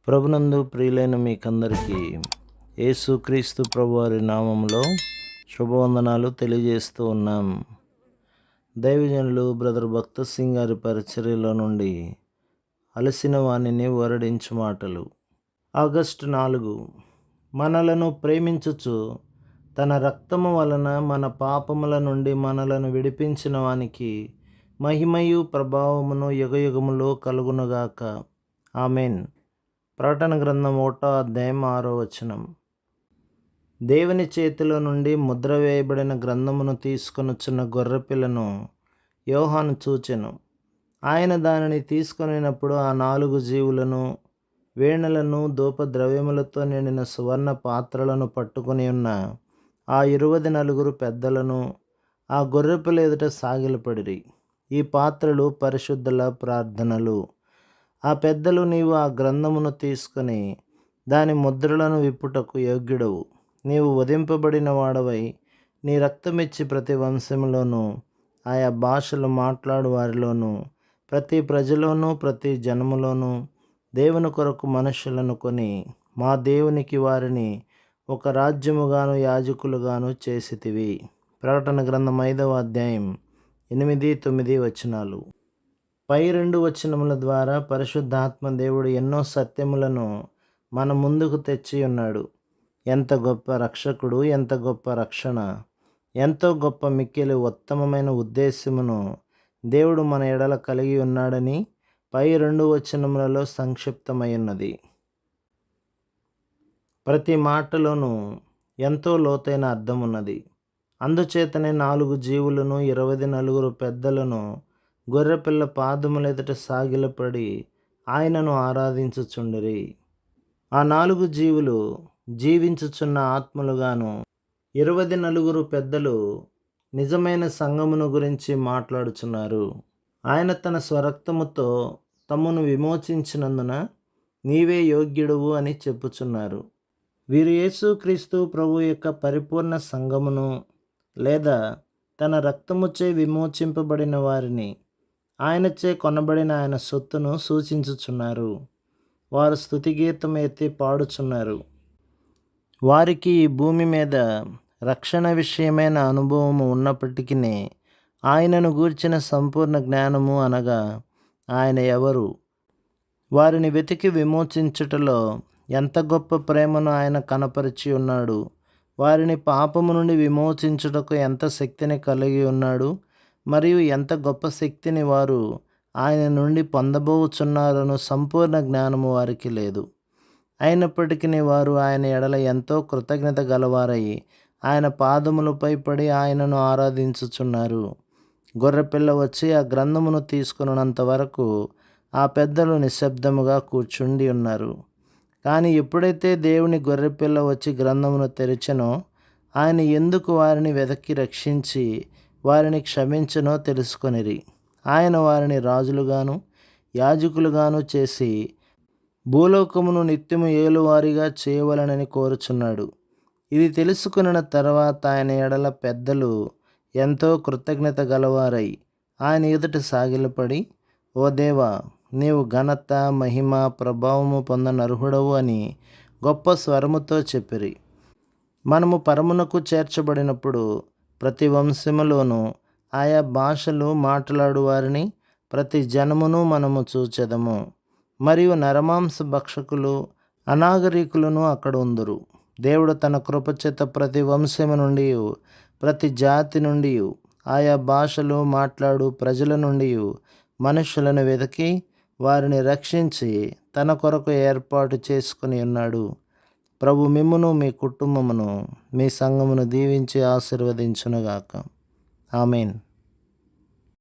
ప్రభునందు ప్రియులైన మీకందరికీ యేసుక్రీస్తు ప్రభువారి నామంలో శుభవందనాలు తెలియజేస్తూ ఉన్నాం. దైవజనులు బ్రదర్ భక్త సింగ్ గారి పరిచర్యలో నుండి అలసిన వాణిని ఓరడించు మాటలు. ఆగస్టు 4. మనలను ప్రేమించుచు తన రక్తము వలన మన పాపముల నుండి మనలను విడిపించిన వానికి మహిమయు ప్రభావమును యుగయుగములో కలుగునుగాక. ఆమెన్. ప్రకటన గ్రంథం 1వ అధ్యాయం 6వ వచనం. దేవుని చేతిలో నుండి ముద్ర వేయబడిన గ్రంథమును తీసుకొనుచున్న గొర్రెపిల్లను యోహాను చూచెను. ఆయన దానిని తీసుకొనినప్పుడు ఆ 4 జీవులను, వీణలను, ధూపద్రవ్యములతో నిండిన సువర్ణ పాత్రలను పట్టుకొని ఉన్న ఆ 24 పెద్దలను ఆ గొర్రెపిల్ల ఎదుట సాగిలపడిరి. ఈ పాత్రలు పరిశుద్ధుల ప్రార్థనలు. ఆ పెద్దలు, నీవు ఆ గ్రంథమును తీసుకొని దాని ముద్రలను విప్పుటకు యోగ్యుడవు. నీవు వధింపబడిన వాడవై నీ రక్తమిచ్చి ప్రతి వంశంలోనూ, ఆయా భాషలు మాట్లాడు వారిలోనూ, ప్రతి ప్రజలోనూ, ప్రతి జనములోనూ దేవుని కొరకు మనుషులను కొని మా దేవునికి వారిని ఒక రాజ్యముగాను యాజకులుగాను చేసితివి. ప్రకటన గ్రంథం 5వ అధ్యాయం 8-9 వచనాలు. పై 2 వచనముల ద్వారా పరిశుద్ధాత్మ దేవుడు ఎన్నో సత్యములను మన ముందుకు తెచ్చి ఉన్నాడు. ఎంత గొప్ప రక్షకుడు, ఎంత గొప్ప రక్షణ, ఎంతో గొప్ప మిక్కిలి ఉత్తమమైన ఉద్దేశమును దేవుడు మన ఎడల కలిగి ఉన్నాడని పై 2 వచనములలో సంక్షిప్తమై ఉన్నది. ప్రతి మాటలోనూ ఎంతో లోతైన అర్థం ఉన్నది. అందుచేతనే 4 జీవులను, 24 పెద్దలను గొర్రెపిల్ల పాదములెదుట సాగిలపడి ఆయనను ఆరాధించుచుండిరి. ఆ 4 జీవులు జీవించుచున్న ఆత్మలుగాను, 24 పెద్దలు నిజమైన సంఘమును గురించి మాట్లాడుచున్నారు. ఆయన తన స్వరక్తముతో తమను విమోచించినందున నీవే యోగ్యుడువు అని చెప్పుచున్నారు. వీరు యేసుక్రీస్తు ప్రభు యొక్క పరిపూర్ణ సంఘమును, లేదా తన రక్తముచే విమోచింపబడిన వారిని, ఆయనచే కొనబడిన ఆయన సొత్తును సూచించుచున్నారు. వారు స్తుతిగీతం ఎత్తి పాడుచున్నారు. వారికి ఈ భూమి మీద రక్షణ విషయమైన అనుభవము ఉన్నప్పటికీ ఆయనను గూర్చిన సంపూర్ణ జ్ఞానము, అనగా ఆయన ఎవరు, వారిని వెతికి విమోచించుటలో ఎంత గొప్ప ప్రేమను ఆయన కనపరిచి ఉన్నాడు, వారిని పాపము నుండి విమోచించుటకు ఎంత శక్తిని కలిగి ఉన్నాడు, మరియు ఎంత గొప్ప శక్తిని వారు ఆయన నుండి పొందబోచున్నారను సంపూర్ణ జ్ఞానము వారికి లేదు. అయినప్పటికీ వారు ఆయన ఎడల ఎంతో కృతజ్ఞత గలవారై ఆయన పాదములపై పడి ఆయనను ఆరాధించుచున్నారు. గొర్రెపిల్ల వచ్చి ఆ గ్రంథమును తీసుకున్నంత వరకు ఆ పెద్దలు నిశ్శబ్దముగా కూర్చుండి ఉన్నారు. కానీ ఎప్పుడైతే దేవుని గొర్రెపిల్ల వచ్చి గ్రంథమును తెరిచెనో, ఆయన ఎందుకు వారిని వెదకి రక్షించి వారిని క్షమించనో తెలుసుకొనిరి. ఆయన వారిని రాజులుగాను యాజకులుగాను చేసి భూలోకమును నిత్యము ఏలువారిగా చేయవలనని కోరుచున్నాడు. ఇది తెలుసుకున్న తర్వాత ఆయన ఎడల పెద్దలు ఎంతో కృతజ్ఞత గలవారై ఆయన ఎదుట సాగిలపడి, ఓ దేవా, నీవు ఘనత, మహిమ, ప్రభావము పొందనర్హుడవు అని గొప్ప స్వరముతో చెప్పిరి. మనము పరమునకు చేర్చబడినప్పుడు ప్రతి వంశములోనూ, ఆయా భాషలు మాట్లాడు వారిని, ప్రతి జనమును మనము చూచెదము. మరియు నరమాంస భక్షకులు, అనాగరికులను అక్కడ ఉందురు. దేవుడు తన కృపచేత ప్రతి వంశము నుండి, ప్రతి జాతి నుండి, ఆయా భాషలు మాట్లాడు ప్రజల నుండి మనుషులను వెతికి వారిని రక్షించి తన కొరకు ఏర్పాటు చేసుకుని ఉన్నాడు. ప్రభు మిమ్మును, మీ కుటుంబమును, మీ సంఘమును దీవించి ఆశీర్వదించునుగాక. ఆమెన్.